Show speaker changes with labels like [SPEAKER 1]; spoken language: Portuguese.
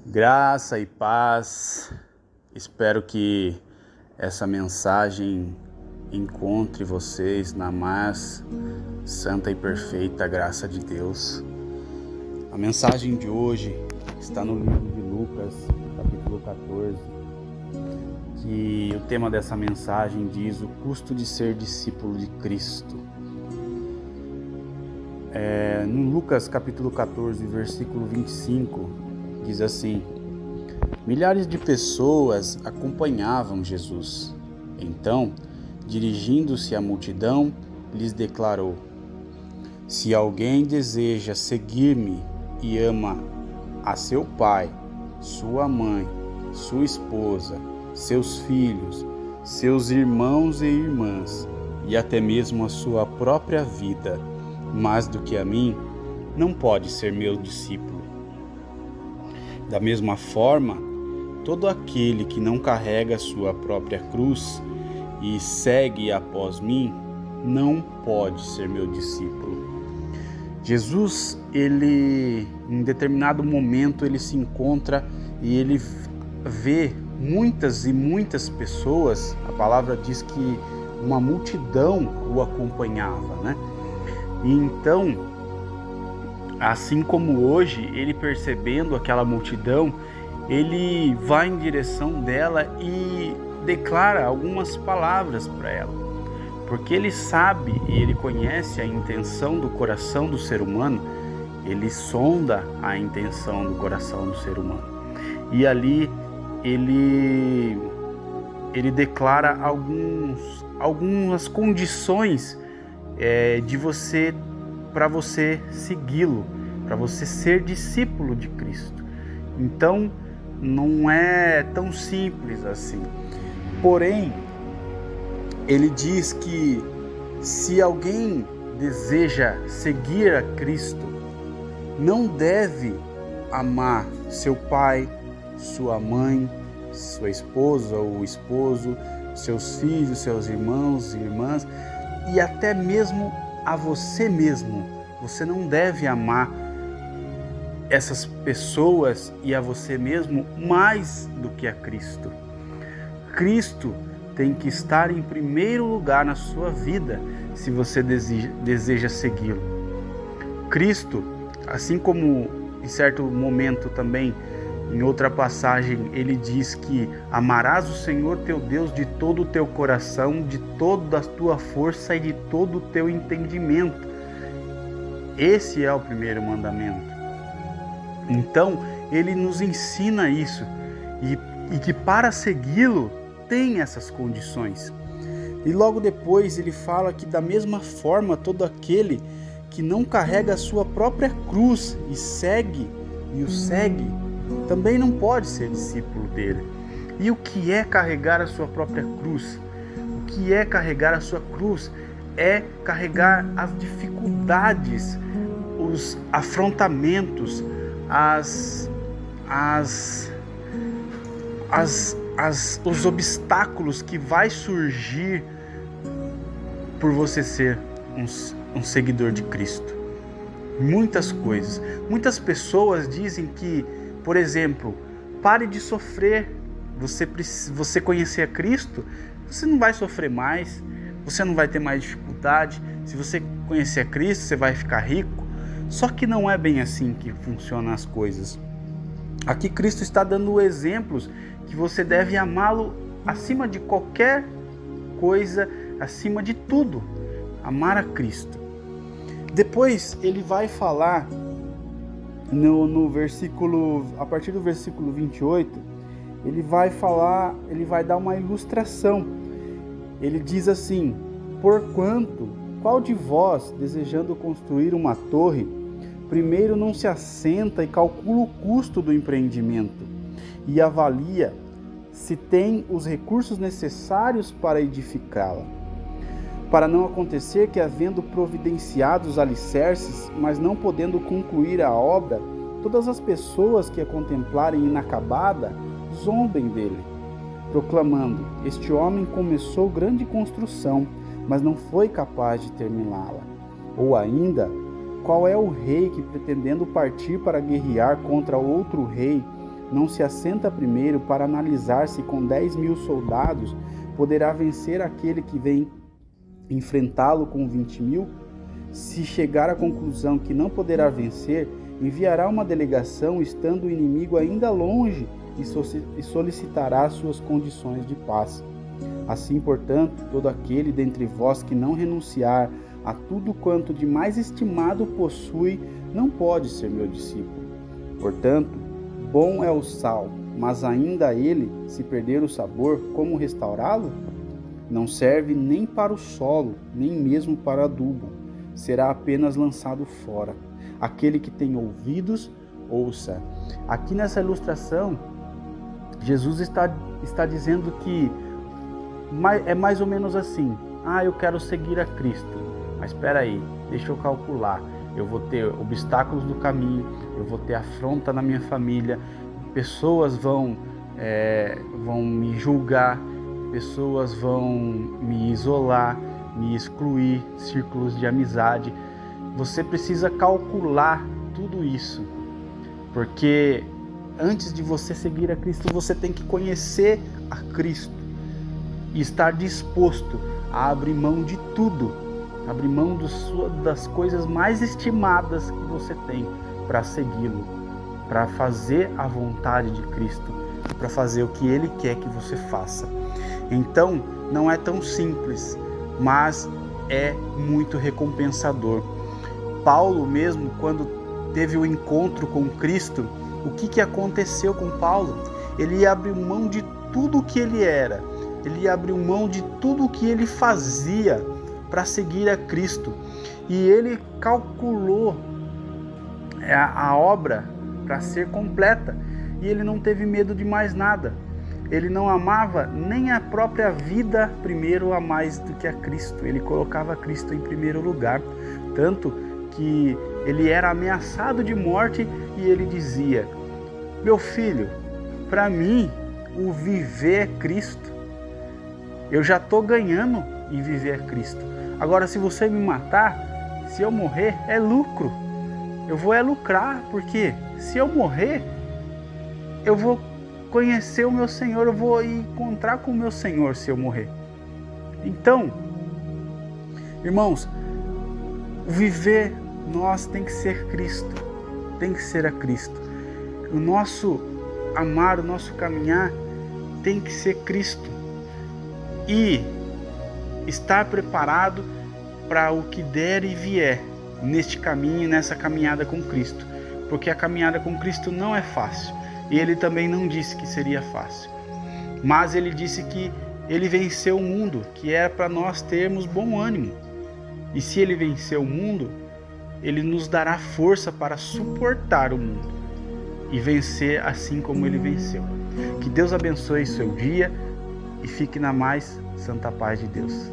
[SPEAKER 1] Graça e paz. Espero que essa mensagem encontre vocês na mais santa e perfeita graça de Deus. A mensagem de hoje está no livro de Lucas, capítulo 14, que o tema dessa mensagem diz o custo de ser discípulo de Cristo. No Lucas capítulo 14, versículo 25, diz assim: milhares de pessoas acompanhavam Jesus. Então, dirigindo-se à multidão, lhes declarou: se alguém deseja seguir-me e ama a seu pai, sua mãe, sua esposa, seus filhos, seus irmãos e irmãs, e até mesmo a sua própria vida, mais do que a mim, não pode ser meu discípulo. Da mesma forma, todo aquele que não carrega a sua própria cruz e segue após mim, não pode ser meu discípulo. Jesus, em determinado momento, ele se encontra e ele vê muitas e muitas pessoas. A palavra diz que uma multidão o acompanhava, né? E então, assim como hoje, ele percebendo aquela multidão, ele vai em direção dela e declara algumas palavras para ela, porque ele sabe e ele conhece a intenção do coração do ser humano, ele sonda a intenção do coração do ser humano. E ali ele declara algumas condições para você segui-lo, para você ser discípulo de Cristo. Então, não é tão simples assim. Porém, ele diz que se alguém deseja seguir a Cristo, não deve amar seu pai, sua mãe, sua esposa ou esposo, seus filhos, seus irmãos e irmãs, e até mesmo a você mesmo. Você não deve amar essas pessoas e a você mesmo mais do que a Cristo. Cristo tem que estar em primeiro lugar na sua vida se você deseja segui-lo. Cristo, assim como em certo momento também, em outra passagem, ele diz que amarás o Senhor teu Deus de todo o teu coração, de toda a tua força e de todo o teu entendimento. Esse é o primeiro mandamento. Então, ele nos ensina isso e que para segui-lo tem essas condições. E logo depois ele fala que da mesma forma todo aquele que não carrega a sua própria cruz e o segue, também não pode ser discípulo dele. E o que é carregar a sua própria cruz? O que é carregar a sua cruz? É carregar as dificuldades, os afrontamentos, os obstáculos que vai surgir por você ser um seguidor de Cristo. Muitas coisas. Muitas pessoas dizem que, por exemplo, pare de sofrer. Você conhecer a Cristo, você não vai sofrer mais, você não vai ter mais dificuldade. Se você conhecer a Cristo, você vai ficar rico. Só que não é bem assim que funcionam as coisas. Aqui Cristo está dando exemplos que você deve amá-lo acima de qualquer coisa, acima de tudo. Amar a Cristo. Depois ele vai falar no versículo, a partir do versículo 28, ele vai dar uma ilustração. Ele diz assim: porquanto, qual de vós, desejando construir uma torre, primeiro não se assenta e calcula o custo do empreendimento e avalia se tem os recursos necessários para edificá-la? Para não acontecer que, havendo providenciado os alicerces, mas não podendo concluir a obra, todas as pessoas que a contemplarem inacabada zombem dele, proclamando: este homem começou grande construção, mas não foi capaz de terminá-la. Ou ainda, qual é o rei que, pretendendo partir para guerrear contra outro rei, não se assenta primeiro para analisar se com 10.000 soldados poderá vencer aquele que vem enfrentá-lo com 20.000? Se chegar à conclusão que não poderá vencer, enviará uma delegação estando o inimigo ainda longe e solicitará suas condições de paz. Assim, portanto, todo aquele dentre vós que não renunciar a tudo quanto de mais estimado possui, não pode ser meu discípulo. Portanto, bom é o sal, mas ainda ele, se perder o sabor, como restaurá-lo? Não serve nem para o solo, nem mesmo para adubo. Será apenas lançado fora. Aquele que tem ouvidos, ouça. Aqui nessa ilustração, Jesus está dizendo que é mais ou menos assim: eu quero seguir a Cristo, mas espera aí, deixa eu calcular. Eu vou ter obstáculos no caminho, eu vou ter afronta na minha família, pessoas vão me julgar, pessoas vão me isolar, me excluir, círculos de amizade. Você precisa calcular tudo isso, porque antes de você seguir a Cristo, você tem que conhecer a Cristo e estar disposto a abrir mão de tudo, abrir mão das coisas mais estimadas que você tem para segui-lo, para fazer a vontade de Cristo, para fazer o que Ele quer que você faça. Então, não é tão simples, mas é muito recompensador. Paulo mesmo, quando teve o encontro com Cristo, o que aconteceu com Paulo? Ele abriu mão de tudo o que ele era, ele abriu mão de tudo o que ele fazia para seguir a Cristo. E ele calculou a obra para ser completa. E ele não teve medo de mais nada. Ele não amava nem a própria vida primeiro a mais do que a Cristo. Ele colocava Cristo em primeiro lugar. Tanto que ele era ameaçado de morte e ele dizia: meu filho, para mim o viver é Cristo. Eu já estou ganhando em viver a Cristo. Agora, se você me matar, se eu morrer, é lucro. Eu vou lucrar, porque se eu morrer, eu vou conhecer o meu Senhor, eu vou encontrar com o meu Senhor se eu morrer. Então, irmãos, o viver nós tem que ser Cristo, tem que ser a Cristo. O nosso amar, o nosso caminhar tem que ser Cristo. E estar preparado para o que der e vier neste caminho, nessa caminhada com Cristo. Porque a caminhada com Cristo não é fácil. E Ele também não disse que seria fácil. Mas Ele disse que Ele venceu o mundo, que era para nós termos bom ânimo. E se Ele venceu o mundo, Ele nos dará força para suportar o mundo e vencer assim como Ele venceu. Que Deus abençoe seu dia e fique na mais santa paz de Deus.